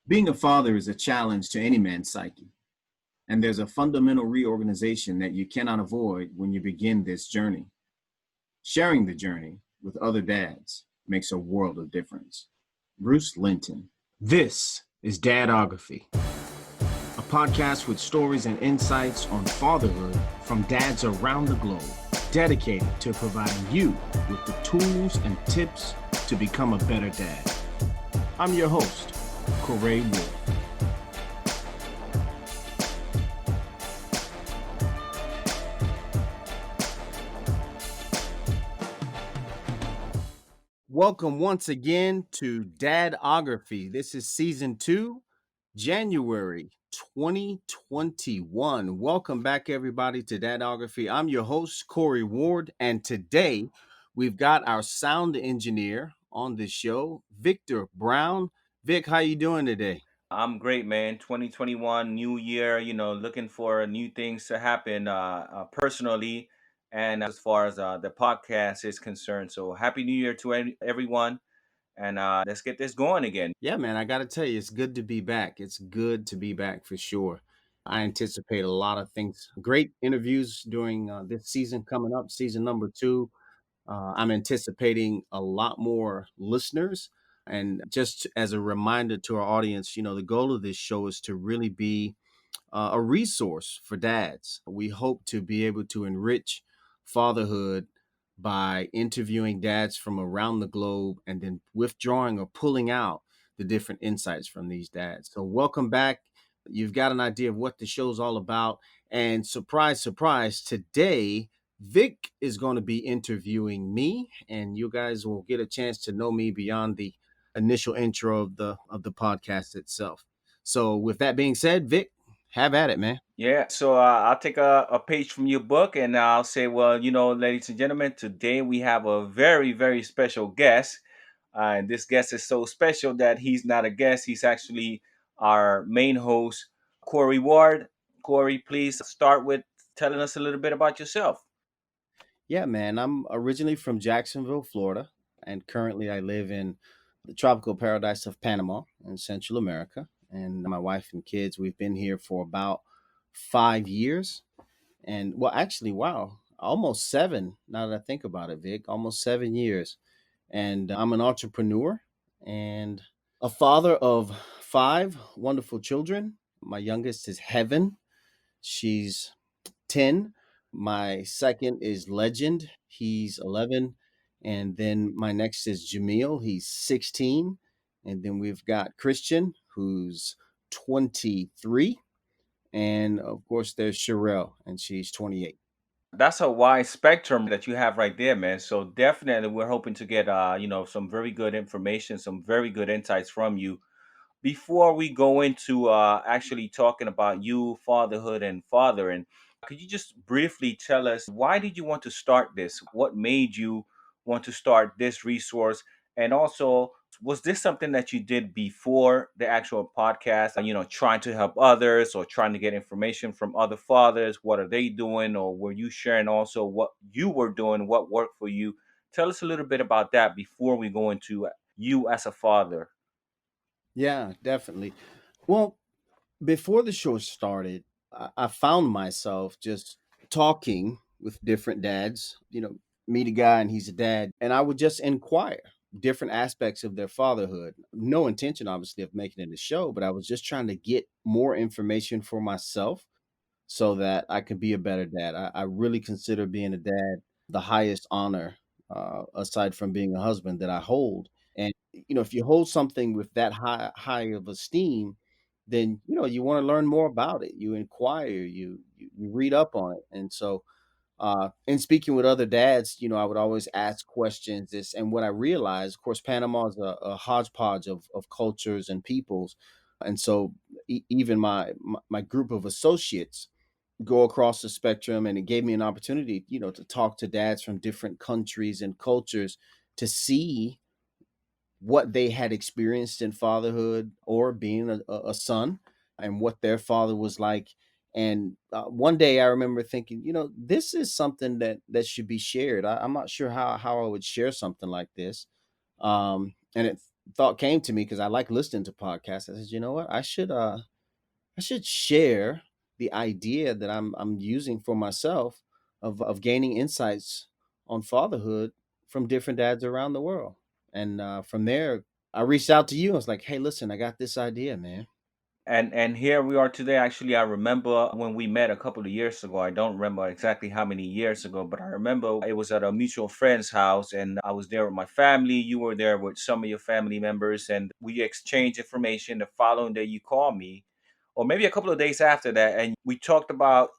Being a father is a challenge to any man's psyche, and there's a fundamental reorganization that you cannot avoid when you begin this journey. Sharing the journey with other dads makes a world of difference. Bruce Linton. This is Dadography, a podcast with stories and insights on fatherhood from dads around the globe, dedicated to providing you with the tools and tips to become a better dad. I'm your host, Coray Ward. Welcome once again to Dadography. This is season 2, January 2021. Welcome back, everybody, to Dadography. I'm your host, Coray Ward, and today we've got our sound engineer on the show, Victor Brown. Vic, how you doing today? I'm great, man. 2021, new year, looking for new things to happen personally and as far as the podcast is concerned. So, happy new year to everyone. And let's get this going again. Yeah, man, I got to tell you, it's good to be back. It's good to be back for sure. I anticipate a lot of things, great interviews during this season coming up, season number 2. I'm anticipating a lot more listeners. And just as a reminder to our audience, the goal of this show is to really be a resource for dads. We hope to be able to enrich fatherhood by interviewing dads from around the globe and then withdrawing or pulling out the different insights from these dads. So, welcome back. You've got an idea of what the show's all about. And surprise, surprise, today, Vic is going to be interviewing me, and you guys will get a chance to know me beyond the initial intro of the podcast itself. So, with that being said, Vic, have at it, man. Yeah, so I'll take a page from your book and I'll say, well, ladies and gentlemen, today we have a very, very special guest. And this guest is so special that he's not a guest, he's actually our main host, Coray Ward. Coray, please start with telling us a little bit about yourself. Yeah, man. I'm originally from Jacksonville, Florida, and currently I live in the tropical paradise of Panama in Central America. And my wife and kids, we've been here for about 5 years. And well, actually, wow, almost 7. Now that I think about it, Vic, almost 7 years. And I'm an entrepreneur and a father of 5 wonderful children. My youngest is Heaven. She's 10. My second is Legend. He's 11. And then my next is Jamil. He's 16. And then we've got Christian, who's 23. And of course, there's Sherelle, and she's 28. That's a wide spectrum that you have right there, man. So definitely we're hoping to get some very good information, some very good insights from you. Before we go into actually talking about you, fatherhood and fathering, could you just briefly tell us why did you want to start this? What made you want to start this resource? And also, was this something that you did before the actual podcast? Trying to help others or trying to get information from other fathers? What are they doing? Or were you sharing also what you were doing, what worked for you? Tell us a little bit about that before we go into you as a father. Yeah, definitely. Well, before the show started, I found myself just talking with different dads. Meet a guy and he's a dad, and I would just inquire different aspects of their fatherhood. No intention, obviously, of making it a show, but I was just trying to get more information for myself so that I could be a better dad. I really consider being a dad the highest honor, aside from being a husband, that I hold. And if you hold something with that high of esteem, then you want to learn more about it. You inquire, you read up on it, and so in speaking with other dads, I would always ask questions. This and what I realized, of course, Panama is a hodgepodge of cultures and peoples, and so even my group of associates go across the spectrum, and it gave me an opportunity, to talk to dads from different countries and cultures to see what they had experienced in fatherhood or being a son and what their father was like. And one day I remember thinking, this is something that should be shared. I'm not sure how I would share something like this. And thought came to me because I like listening to podcasts. I said, you know what, I should share the idea that I'm using for myself of gaining insights on fatherhood from different dads around the world. And from there, I reached out to you. I was like, hey, listen, I got this idea, man. And here we are today. Actually, I remember when we met a couple of years ago. I don't remember exactly how many years ago, but I remember it was at a mutual friend's house, and I was there with my family. You were there with some of your family members, and we exchanged information. The following day, you called me, or maybe a couple of days after that, and we talked about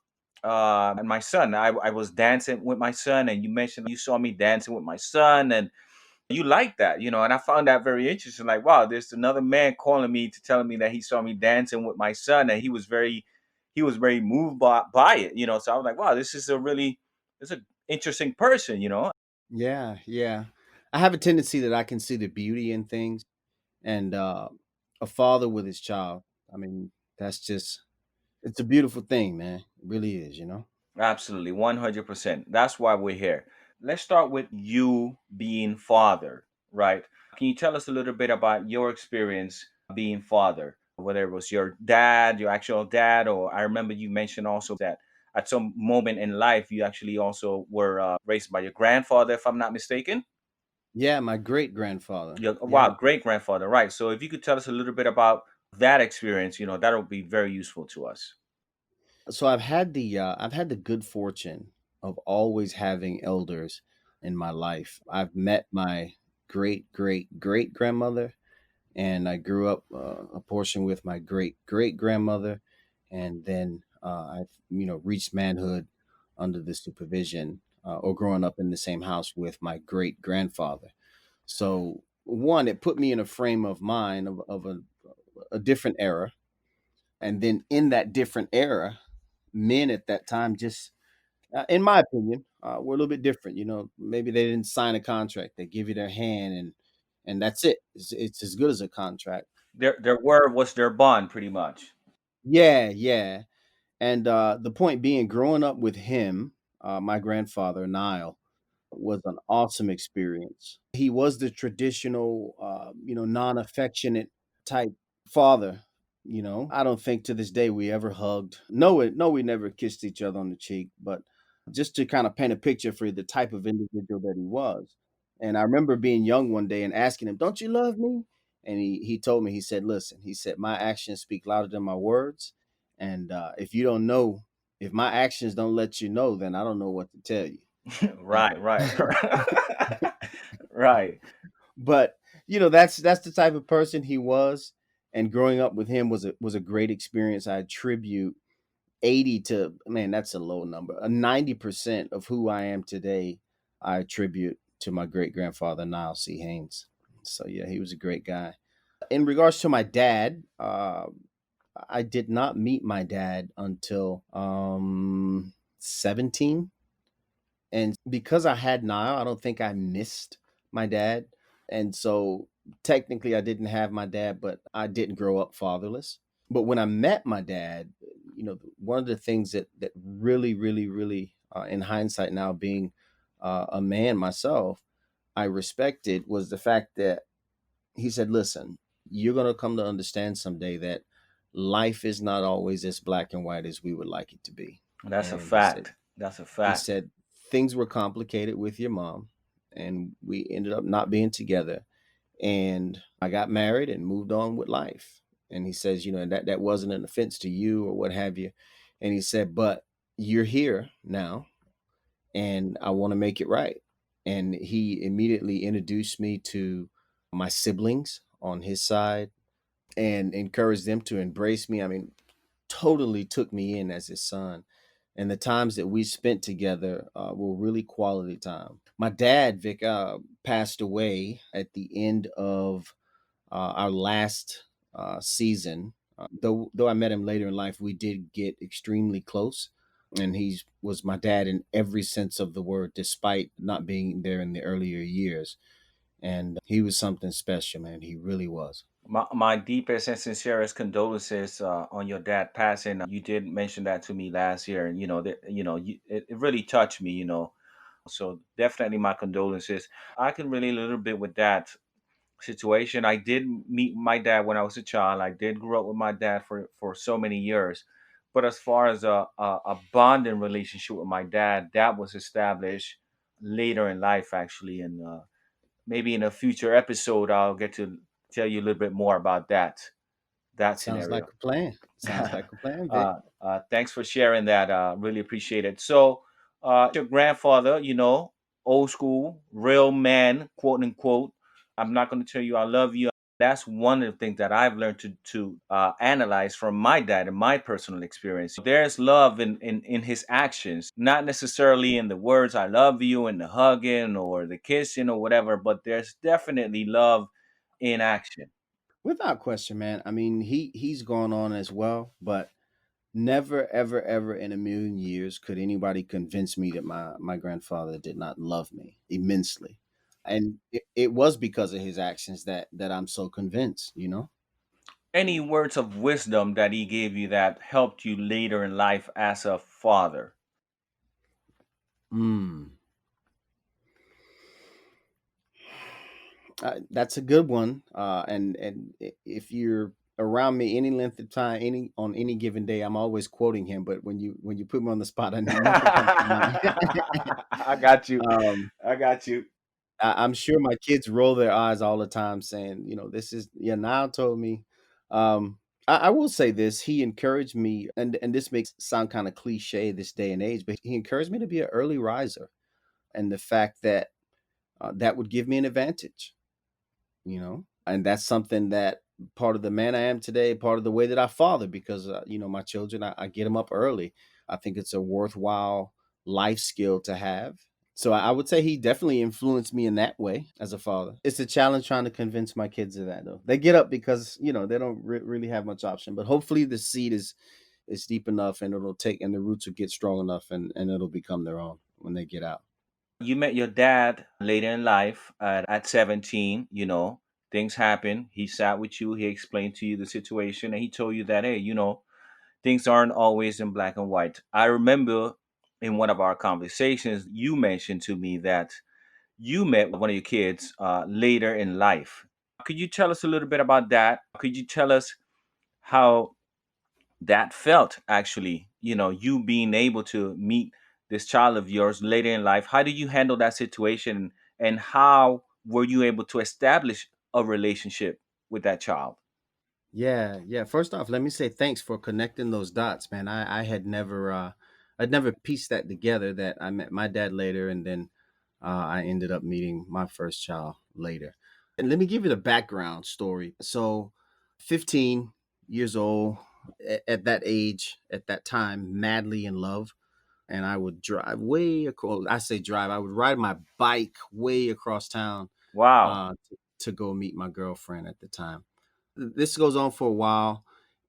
my son. I was dancing with my son, and you mentioned you saw me dancing with my son, and you like that, and I found that very interesting. Like, wow, there's another man calling me to telling me that he saw me dancing with my son, and he was very moved by it, So I was like, wow, this is an interesting person. Yeah, yeah. I have a tendency that I can see the beauty in things, and a father with his child. I mean, that's just it's a beautiful thing, man. It really is, you know. Absolutely, 100%. That's why we're here. Let's start with you being father, right? Can you tell us a little bit about your experience being father, whether it was your dad, your actual dad, or I remember you mentioned also that at some moment in life you actually also were raised by your grandfather, if I'm not mistaken. Yeah, my great grandfather. Your Yeah. wow, great grandfather, right? So if you could tell us a little bit about that experience, that would be very useful to us. So I've had the good fortune of always having elders in my life. I've met my great grandmother, and I grew up a portion with my great grandmother, and then I've reached manhood under the supervision or growing up in the same house with my great grandfather. So one, it put me in a frame of mind of a different era, and then in that different era, men at that time just in my opinion, were a little bit different. Maybe they didn't sign a contract; they give you their hand, and that's it. It's as good as a contract. Their word was their bond, pretty much. Yeah, yeah. And the point being, growing up with him, my grandfather Nile was an awesome experience. He was the traditional, non-affectionate type father. I don't think to this day we ever hugged. No, we never kissed each other on the cheek. But just to kind of paint a picture for the type of individual that he was. And I remember being young one day and asking him, "Don't you love me?" And he told me, he said, "Listen," he said, "my actions speak louder than my words. And if you don't know, if my actions don't let you know, then I don't know what to tell you." And Right, right. Right. but that's the type of person he was, and growing up with him was a great experience. I attribute 80 to, man, that's a low number. A 90% of who I am today, I attribute to my great grandfather Niall C. Haynes. So yeah, he was a great guy. In regards to my dad, I did not meet my dad until 17. And because I had Nile, I don't think I missed my dad. And so technically I didn't have my dad, but I didn't grow up fatherless. But when I met my dad, one of the things that really, really, really, in hindsight now, being a man myself, I respected was the fact that he said, "Listen, you're going to come to understand someday that life is not always as black and white as we would like it to be." That's a And he said, fact. That's a he fact. said things were complicated with your mom, and we ended up not being together. And I got married and moved on with life. And he says, that wasn't an offense to you or what have you. And he said, but you're here now, and I want to make it right. And he immediately introduced me to my siblings on his side and encouraged them to embrace me. I mean, totally took me in as his son. And the times that we spent together were really quality time. My dad, Vic, passed away at the end of our last season. Though I met him later in life, we did get extremely close. And he was my dad in every sense of the word, despite not being there in the earlier years. And he was something special, man. He really was. My deepest and sincerest condolences on your dad passing. You did mention that to me last year, and it really touched me. So definitely my condolences. I can relate a little bit with that. situation. I did meet my dad when I was a child. I did grow up with my dad for so many years. But as far as a bonding relationship with my dad, that was established later in life, actually. And maybe in a future episode, I'll get to tell you a little bit more about that Sounds like scenario. a plan. Sounds like a plan, Vic. Thanks for sharing that. Really appreciate it. So, your grandfather, old school, real man, quote unquote. I'm not going to tell you I love you. That's one of the things that I've learned to analyze from my dad and my personal experience. There's love in his actions, not necessarily in the words "I love you" and the hugging or the kissing or whatever, but there's definitely love in action. Without question, man. I mean, he's gone on as well, but never, ever, ever in a million years could anybody convince me that my grandfather did not love me immensely, and it was because of his actions that I'm so convinced. You know. Any words of wisdom that he gave you that helped you later in life as a father? Hmm. That's a good one. If you're around me any length of time, any on any given day, I'm always quoting him. But when you put me on the spot, nothing comes to mind. I got you. um, I got you. I'm sure my kids roll their eyes all the time, saying, this is yeah. Now told me. I will say this: he encouraged me, and this makes sound kind of cliche this day and age, but he encouraged me to be an early riser, and the fact that that would give me an advantage. And that's something that part of the man I am today, part of the way that I father, because my children, I get them up early. I think it's a worthwhile life skill to have. So I would say he definitely influenced me in that way as a father. It's a challenge trying to convince my kids of that, though. They get up because they don't really have much option. But hopefully the seed is deep enough, and it'll take, and the roots will get strong enough, and it'll become their own when they get out. You met your dad later in life at 17, things happen. He sat with you, he explained to you the situation, and he told you that, hey, things aren't always in black and white. I remember in one of our conversations, you mentioned to me that you met one of your kids later in life. Could you tell us a little bit about that? Could you tell us how that felt actually, you being able to meet this child of yours later in life? How did you handle that situation, and how were you able to establish a relationship with that child? Yeah, yeah. First off, let me say thanks for connecting those dots, man. I had never I'd never pieced that together that I met my dad later, and then I ended up meeting my first child later. And let me give you the background story. So, 15 years old, at that age, at that time, madly in love, and I would drive way across. I say drive. I would ride my bike way across town Wow. to go meet my girlfriend at the time. This goes on for a while,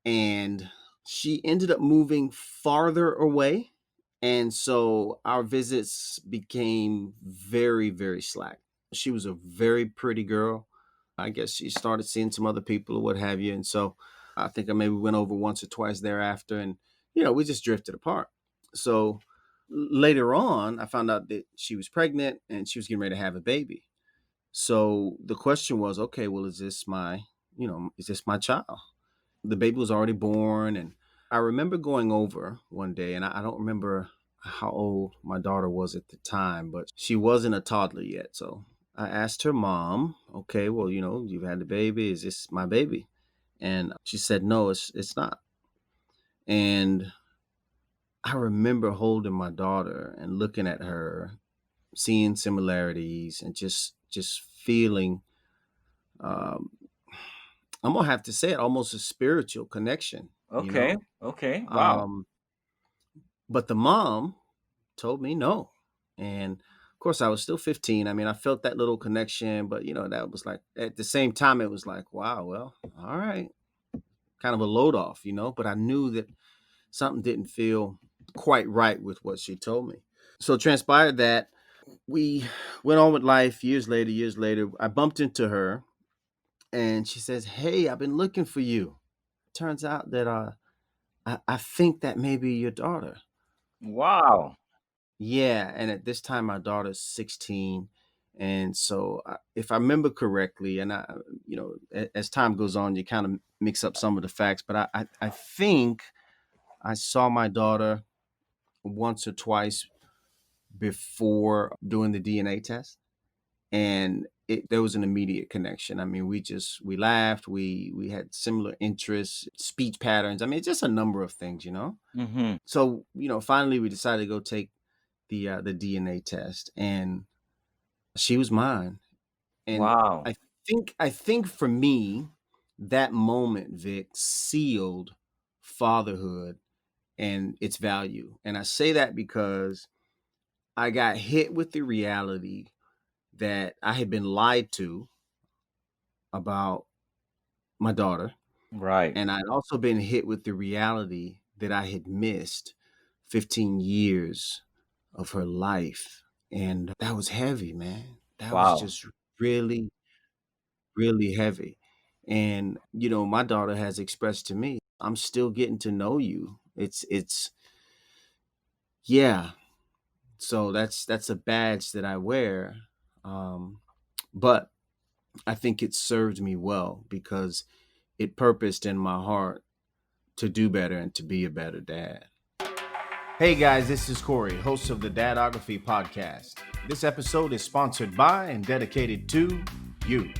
and she ended up moving farther away, and so our visits became very, very slack. She was a very pretty girl. I guess she started seeing some other people or what have you, and so I think I maybe went over once or twice thereafter, and we just drifted apart. So later on, I found out that she was pregnant and she was getting ready to have a baby. So the question was, okay, well, is this my child? The baby was already born, and I remember going over one day, and I don't remember how old my daughter was at the time, but she wasn't a toddler yet. So I asked her mom, okay, well, you've had the baby. Is this my baby? And she said, no, it's not. And I remember holding my daughter and looking at her, seeing similarities, and just feeling um, I'm gonna have to say it, almost a spiritual connection, you Okay. know. Okay. Wow. Um, but the mom told me no, and of course I was still 15. I mean, I felt that little connection, but that was like at the same time it was like, wow, well, all right, kind of a load off, But I knew that something didn't feel quite right with what she told me. So it transpired that we went on with life. Years later, I bumped into her, and she says, "Hey, I've been looking for you." Turns out that I think that may be your daughter. Wow. Yeah, and at this time, my daughter's 16, And so, if I remember correctly, and as time goes on, you kind of mix up some of the facts, but I think I saw my daughter once or twice before doing the DNA test, and there was an immediate connection. I mean, we laughed, we had similar interests, speech patterns. I mean, just a number of things. Hmm. So finally, we decided to go take the DNA test, and she was mine. And Wow. I think for me, that moment, Vic, sealed fatherhood and its value. And I say that because I got hit with the reality that I had been lied to about my daughter. Right. And I'd also been hit with the reality that I had missed 15 years of her life. And that was heavy, man. That was Wow. just really, really heavy. And, my daughter has expressed to me, I'm still getting to know you. Yeah. So that's a badge that I wear. But I think it served me well because it purposed in my heart to do better and to be a better dad. Hey guys, this is Corey, host of the Dadography Podcast. This episode is sponsored by and dedicated to you.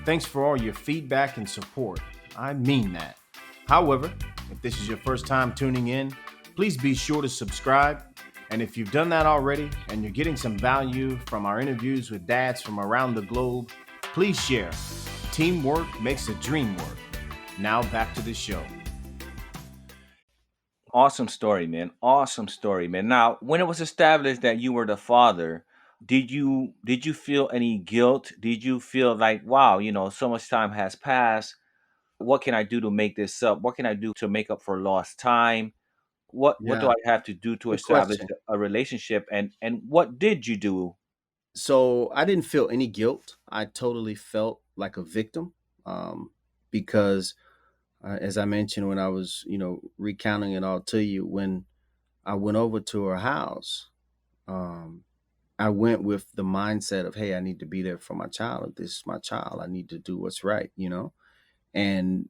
Thanks for all your feedback and support. I mean that. However, if this is your first time tuning in, please be sure to subscribe. And if you've done that already and you're getting some value from our interviews with dads from around the globe, please share. Teamwork makes the dream work. Now back to the show. Awesome story, man. Awesome story, man. Now, when it was established that you were the father, did you feel any guilt? Did you feel like, wow, so much time has passed. What can I do to make this up? What can I do to make up for lost time? What do Yeah, I have to do to good establish question. a relationship? And what did you do? So I didn't feel any guilt. I totally felt like a victim, um, because, as I mentioned when I was, recounting it all to you, when I went over to her house, um, I went with the mindset of, hey, I need to be there for my child. If this is my child, I need to do what's right. And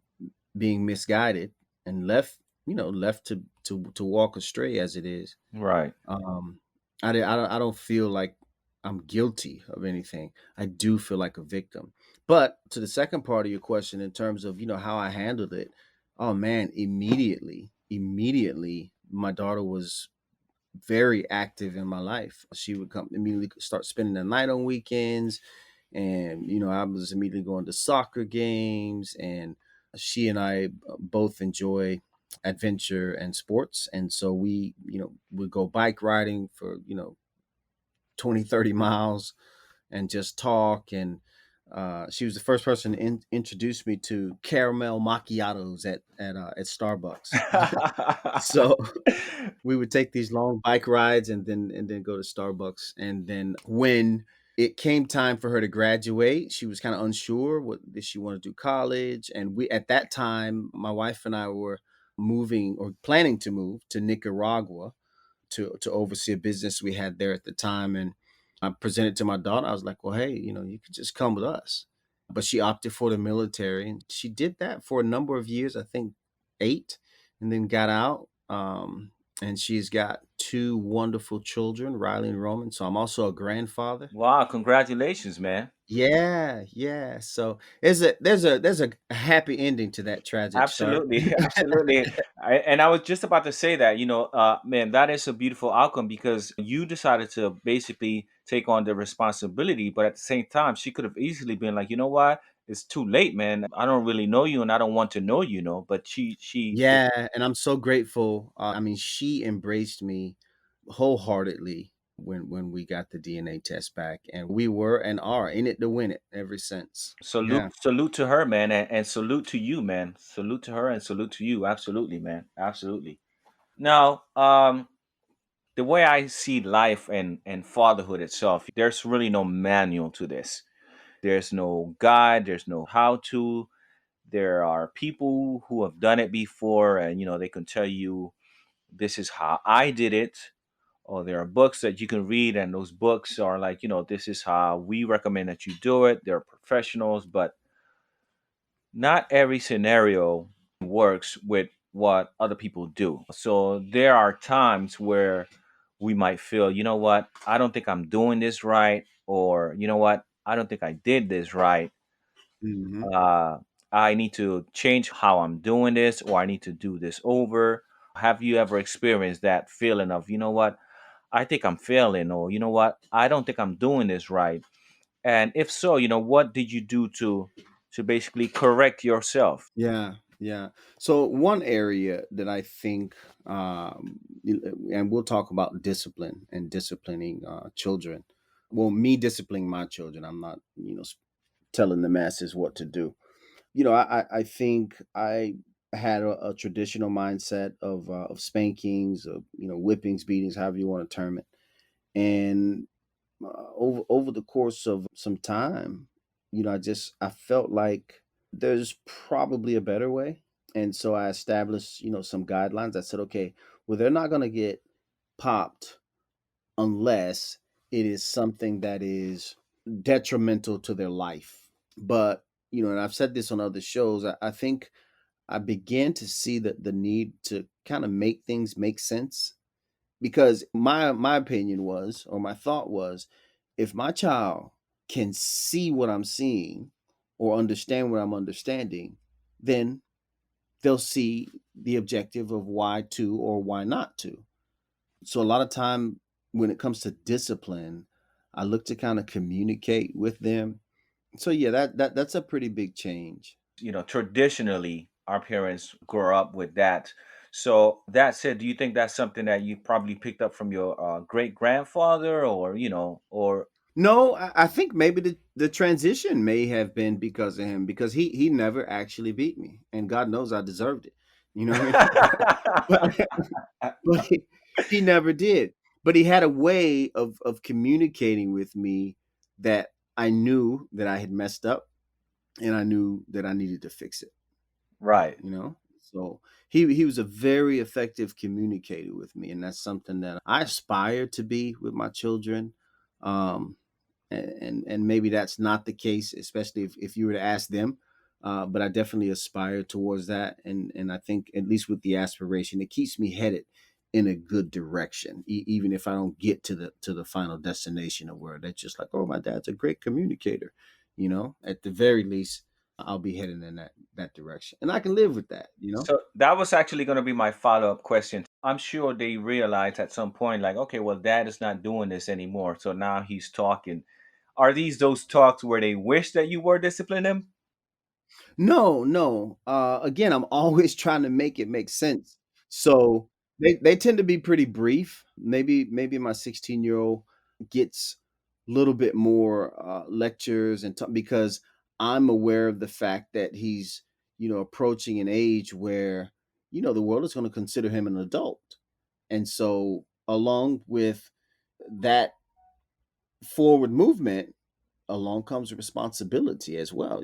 being misguided and left to walk astray as it is. Right. Um, I don't feel like I'm guilty of anything. I do feel like a victim. But to the second part of your question, in terms of how I handled it, oh man, immediately, my daughter was very active in my life. She would come immediately start spending the night on weekends, and I was immediately going to soccer games, and she and I both enjoy adventure and sports, and so we would go bike riding for 20-30 miles and just talk. And she was the first person to introduce me to caramel macchiatos at Starbucks. So we would take these long bike rides and then go to Starbucks. And then when it came time for her to graduate, she was kind of unsure what did she want to do college. And we at that time, my wife and I were moving or planning to move to Nicaragua to oversee a business we had there at the time. And I presented to my daughter. I was like, well, hey, you could just come with us. But she opted for the military, and she did that for a number of years, I think 8, and then got out. And she's got 2 wonderful children, Riley and Roman. So I'm also a grandfather. Wow, congratulations, man. Yeah, yeah. So there's a happy ending to that tragic start. Absolutely, absolutely. And I was just about to say that, man, that is a beautiful outcome because you decided to basically take on the responsibility, but at the same time, she could have easily been like, you know what, it's too late, man. I don't really know you, and I don't want to know you, But she, Yeah, and I'm so grateful. I mean, she embraced me wholeheartedly when we got the DNA test back, and we were and are in it to win it ever since. salute, Yeah, salute to her, man, and salute to you, man. Salute to her and salute to you. Absolutely, man. Absolutely. Now, the way I see life and fatherhood itself, there's really no manual to this. There's no guide, there's no how to. There are people who have done it before and they can tell you this is how I did it or there are books that you can read, and those books are like, this is how we recommend that you do it. They're professionals, but not every scenario works with what other people do. So there are times where we might feel, what, I don't think I'm doing this right, or what, I don't think I did this right. Hmm. uh, I need to change how I'm doing this, or I need to do this over. Have you ever experienced that feeling of, what, I think I'm failing, or what, I don't think I'm doing this right? And if so, what did you do to basically correct yourself? Yeah, yeah. So one area that I think, and we'll talk about discipline and disciplining children. Well, me disciplining my children. I'm not, telling the masses what to do. I think I had a traditional mindset of spankings, of whippings, beatings, however you want to term it. And over the course of some time, I felt like there's probably a better way, and so I established some guidelines. I said, okay, well, they're not going to get popped unless it is something that is detrimental to their life. But and I've said this on other shows. I think I began to see the need to kind of make things make sense, because my opinion was, or my thought was, if my child can see what I'm seeing or understand what I'm understanding, then they'll see the objective of why to or why not to. So a lot of time when it comes to discipline, I look to kind of communicate with them. So yeah, that's a pretty big change. Traditionally, our parents grew up with that. So that said, do you think that's something that you probably picked up from your great grandfather, or No, I think maybe the transition may have been because of him, because he never actually beat me, and God knows I deserved it. You know what I mean? but but he never did. But he had a way of communicating with me that I knew that I had messed up, and I knew that I needed to fix it. right? So he was a very effective communicator with me, and that's something that I aspire to be with my children. Um, and maybe that's not the case, especially if you were to ask them. But I definitely aspire towards that, and I think at least with the aspiration, it keeps me headed in a good direction, even if I don't get to the final destination of where that's just like, oh, my dad's a great communicator. At the very least, I'll be heading in that direction, and I can live with that. So that was actually going to be my follow-up question. I'm sure they realized at some point, like, okay, well, dad is not doing this anymore, so now he's talking. Are these those talks where they wish that you were disciplining them? No, no. Again, I'm always trying to make it make sense. So they tend to be pretty brief. Maybe my 16-year-old gets a little bit more lectures because I'm aware of the fact that he's approaching an age where the world is going to consider him an adult, and so along with that forward movement, along comes responsibility as well.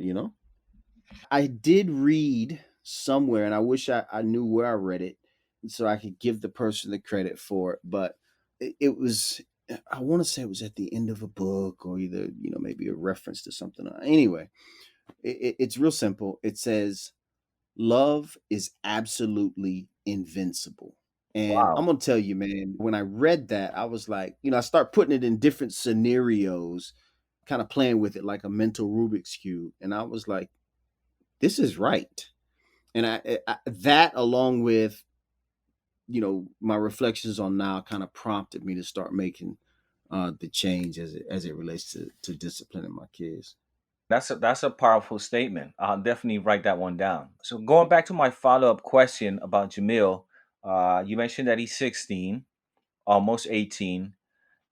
I did read somewhere, and I wish I knew where I read it so I could give the person the credit for it. But it was, I want to say it was at the end of a book, or either, maybe a reference to something. Anyway, it's real simple. It says, love is absolutely invincible. And I'm Wow. going to tell you, man, when I read that, I was like, I start putting it in different scenarios, kind of playing with it like a mental Rubik's Cube. And I was like, this is right. And that, along with my reflections on now, kind of prompted me to start making the change as it relates to disciplining my kids. That's a powerful statement. I'll definitely write that one down. So going back to my follow-up question about Jamil, you mentioned that he's 16, almost 18,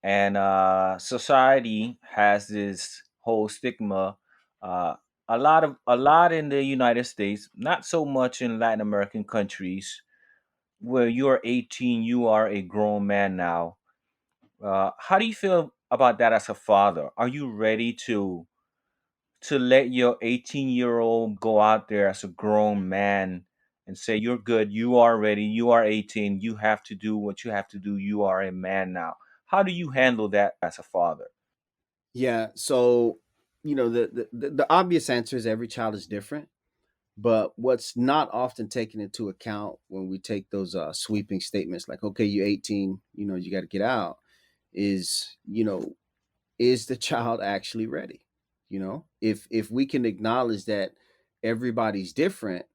and society has this whole stigma. Uh, a lot in the United States, not so much in Latin American countries, where you're 18, you are a grown man now. How do you feel about that as a father? Are you ready to let your 18-year-old go out there as a grown man and say, you're good, you are ready, you are 18, you have to do what you have to do, you are a man now. How do you handle that as a father? Yeah. So, the obvious answer is every child is different. But what's not often taken into account when we take those sweeping statements like, okay, you're 18, you got to get out, is, is the child actually ready? If we can acknowledge that everybody's different,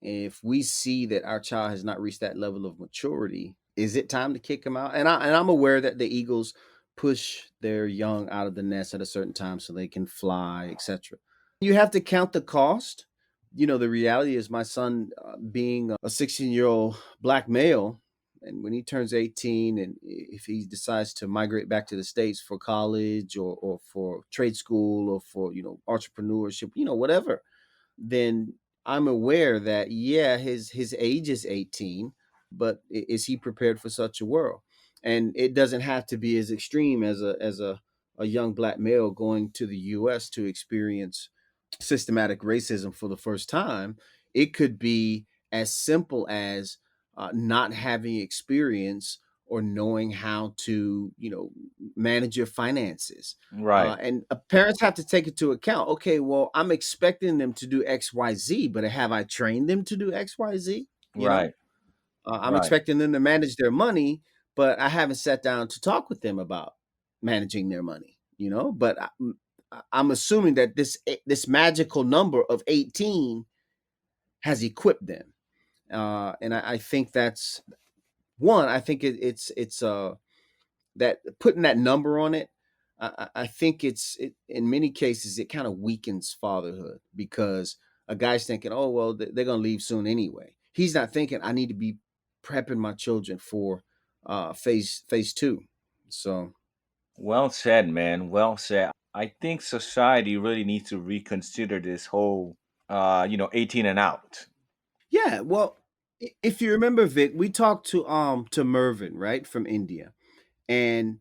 if we see that our child has not reached that level of maturity, is it time to kick him out? And I'm aware that the Eagles push their young out of the nest at a certain time so they can fly, etc. You have to count the cost. The reality is my son, being a 16-year-old black male, and when he turns 18, and if he decides to migrate back to the States for college or for trade school or for, entrepreneurship, whatever, then I'm aware that, yeah, his age is 18, but is he prepared for such a world? And it doesn't have to be as extreme as a young black male going to the US to experience systematic racism for the first time. It could be as simple as not having experience or knowing how to, manage your finances. Right, And parents have to take into account, okay, well, I'm expecting them to do XYZ, but have I trained them to do XYZ? right, I'm right. expecting them to manage their money, but I haven't sat down to talk with them about managing their money, but I'm assuming that this magical number of 18 has equipped them. And I think that's one. I think it's that putting that number on it. I think in many cases it kind of weakens fatherhood because a guy's thinking, oh well, they're gonna leave soon anyway. He's not thinking I need to be prepping my children for phase two. So Well said, man. Well said. I think society really needs to reconsider this whole, 18 and out. yeah, well, if you remember, Vic, we talked to Mervin, right, from India, and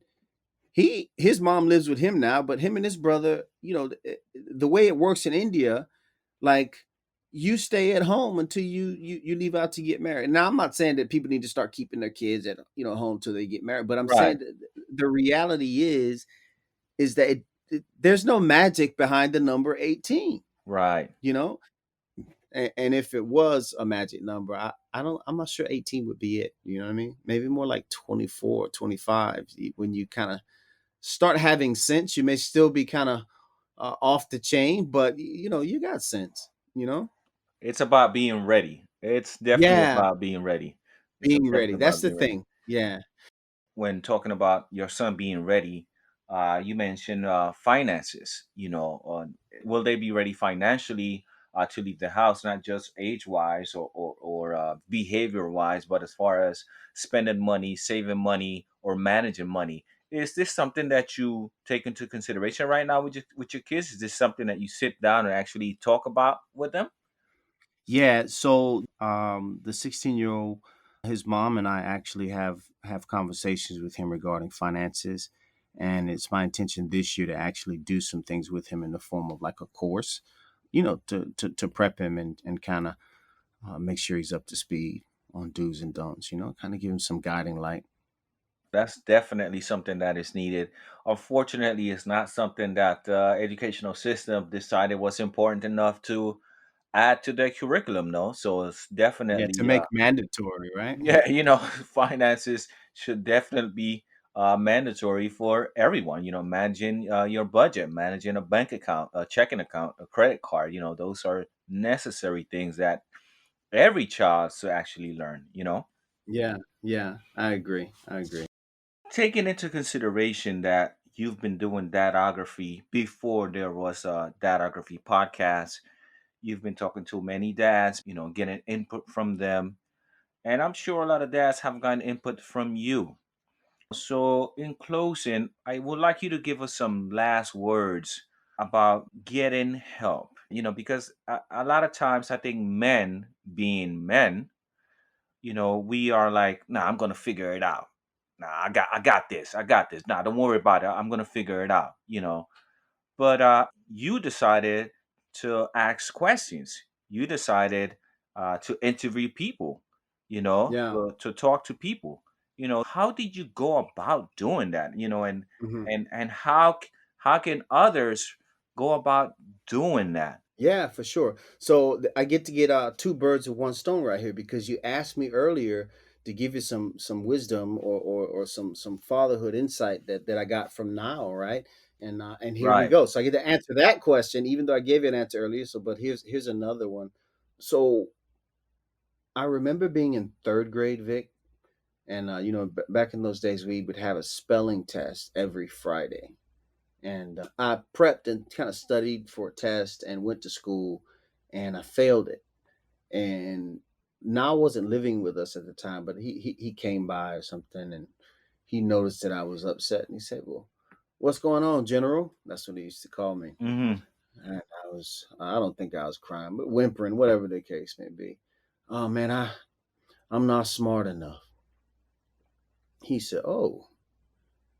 his mom lives with him now, but him and his brother, the way it works in India, like you stay at home until you leave out to get married. Now, I'm not saying that people need to start keeping their kids at home till they get married, but I'm Right, saying that the reality is that there's no magic behind the number 18. right. You know, and if it was a magic number, I'm not sure 18 would be it. You know what I mean? Maybe more like 24, 25. When you kind of start having sense, you may still be kind of off the chain, but you got sense. It's about being ready. It's definitely Yeah, about being ready. It's being ready. definitely That's about the being ready. thing. Yeah. When talking about your son being ready, you mentioned finances. Will they be ready financially to leave the house, not just age wise or behavior wise, but as far as spending money, saving money, or managing money? Is this something that you take into consideration right now with your kids? Is this something that you sit down and actually talk about with them? Yeah, so the 16-year-old, his mom and I actually have conversations with him regarding finances, and it's my intention this year to actually do some things with him in the form of like a course, to prep him and kind of make sure he's up to speed on do's and don'ts, kind of give him some guiding light. That's definitely something that is needed. Unfortunately, it's not something that the educational system decided was important enough to add to their curriculum, no. So it's Yeah, to definitely, make mandatory, right? yeah, finances should definitely be mandatory for everyone. Managing your budget, managing a bank account, a checking account, a credit card. Those are necessary things that every child should actually learn. Yeah, yeah, I agree. I agree. Taking into consideration that you've been doing dadography before there was a dadography podcast, you've been talking to many dads, getting input from them. And I'm sure a lot of dads have gotten input from you. So, in closing, I would like you to give us some last words about getting help, because a lot of times I think men, being men, we are like, nah, I'm gonna figure it out. Nah, I got this. I got this. Nah, don't worry about it. I'm gonna figure it out. But you decided to ask questions. You decided to interview people, Yeah. to talk to people. How did you go about doing that? Mhm. And how can others go about doing that? Yeah, for sure. So I get to get two birds with one stone right here because you asked me earlier to give you some wisdom or some fatherhood insight that I got from now, right? And here we Right. go. So I get to answer that question, even though I gave you an answer earlier. So, but here's another one. So I remember being in third grade, Vic, and back in those days we would have a spelling test every Friday, and I prepped and kind of studied for a test and went to school, and I failed it. And Now wasn't living with us at the time, but he came by or something, and he noticed that I was upset, and he said, "Well, what's going on, General?" That's what he used to call me. Hmm. And I don't think I was crying, but whimpering, whatever the case may be. Oh man, I'm not smart enough. He said, "Oh."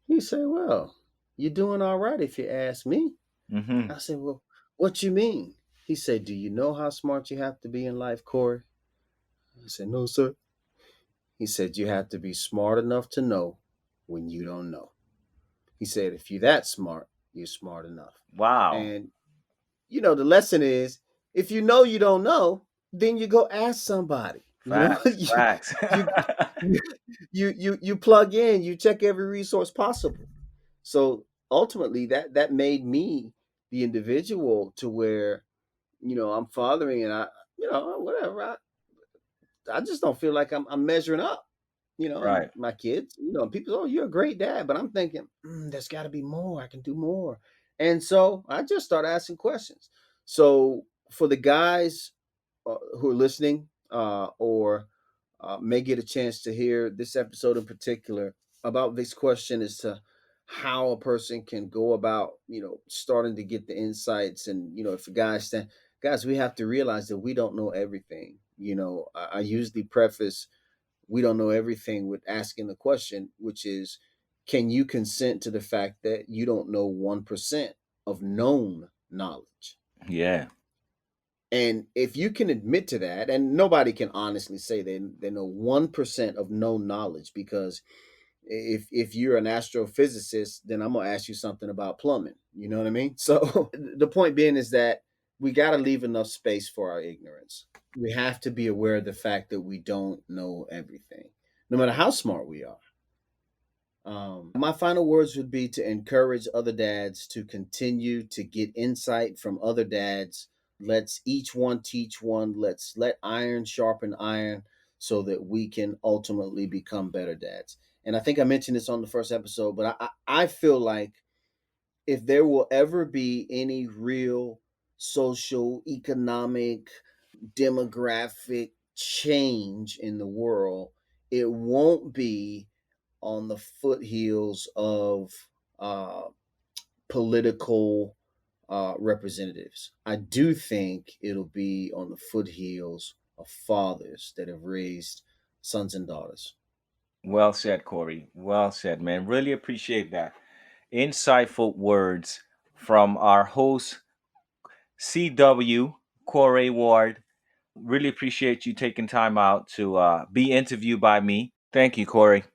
He said, "Well, you're doing all right if you ask me." Hmm. I said, "Well, what you mean?" He said, "Do you know how smart you have to be in life, Corey?" I said, "No, sir." He said, "You have to be smart enough to know when you don't know." He said, "If you're that smart, you're smart enough." Wow. And the lesson is, if you know you don't know, then you go ask somebody. Facts. Facts. You you plug in, you check every resource possible. So ultimately, that made me the individual to where I'm fathering, and whatever. I just don't feel like I'm measuring up. And Right. my kids, and people, "Oh, you're a great dad," but I'm thinking, there's got to be more. I can do more, and so I just start asking questions. So for the guys who are listening, or may get a chance to hear this episode in particular about this question as to how a person can go about, starting to get the insights. And, if guys, we have to realize that we don't know everything. I usually preface we don't know everything with asking the question, which is, can you consent to the fact that you don't know 1% of known knowledge? Yeah. And if you can admit to that, and nobody can honestly say they know 1% of known knowledge, because if you're an astrophysicist, then I'm gonna ask you something about plumbing. You know what I mean? So the point being is that we got to leave enough space for our ignorance. We have to be aware of the fact that we don't know everything, no matter how smart we are. My final words would be to encourage other dads to continue to get insight from other dads. Let's each one teach one. Let's let iron sharpen iron so that we can ultimately become better dads. And I think I mentioned this on the first episode, but I feel like if there will ever be any real social, economic, demographic change in the world, it won't be on the foothills of uh, political representatives. I do think it'll be on the foothills of fathers that have raised sons and daughters. Well said, Corey. Well said, man. Really appreciate that. Insightful words from our host, CW Coray Ward. Really appreciate you taking time out to be interviewed by me. Thank you, Corey.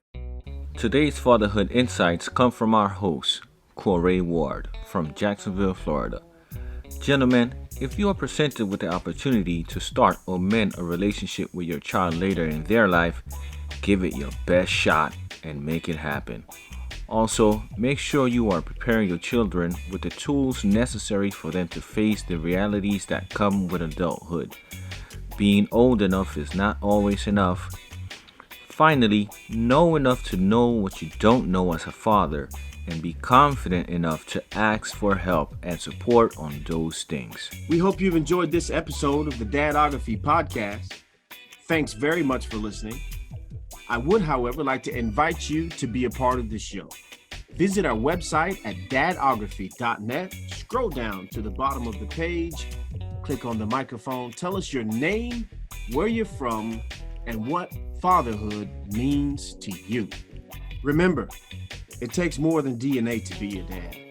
Today's fatherhood insights come from our host, Coray Ward, from Jacksonville, Florida. Gentlemen, if you are presented with the opportunity to start or mend a relationship with your child later in their life, give it your best shot and make it happen. Also, make sure you are preparing your children with the tools necessary for them to face the realities that come with adulthood. Being old enough is not always enough. Finally, know enough to know what you don't know as a father and be confident enough to ask for help and support on those things. We hope you've enjoyed this episode of the Dadography Podcast. Thanks very much for listening. I would, however, like to invite you to be a part of the show. Visit our website at dadography.net. Scroll down to the bottom of the page, click on the microphone, tell us your name, where you're from, and what fatherhood means to you. Remember, it takes more than DNA to be a dad.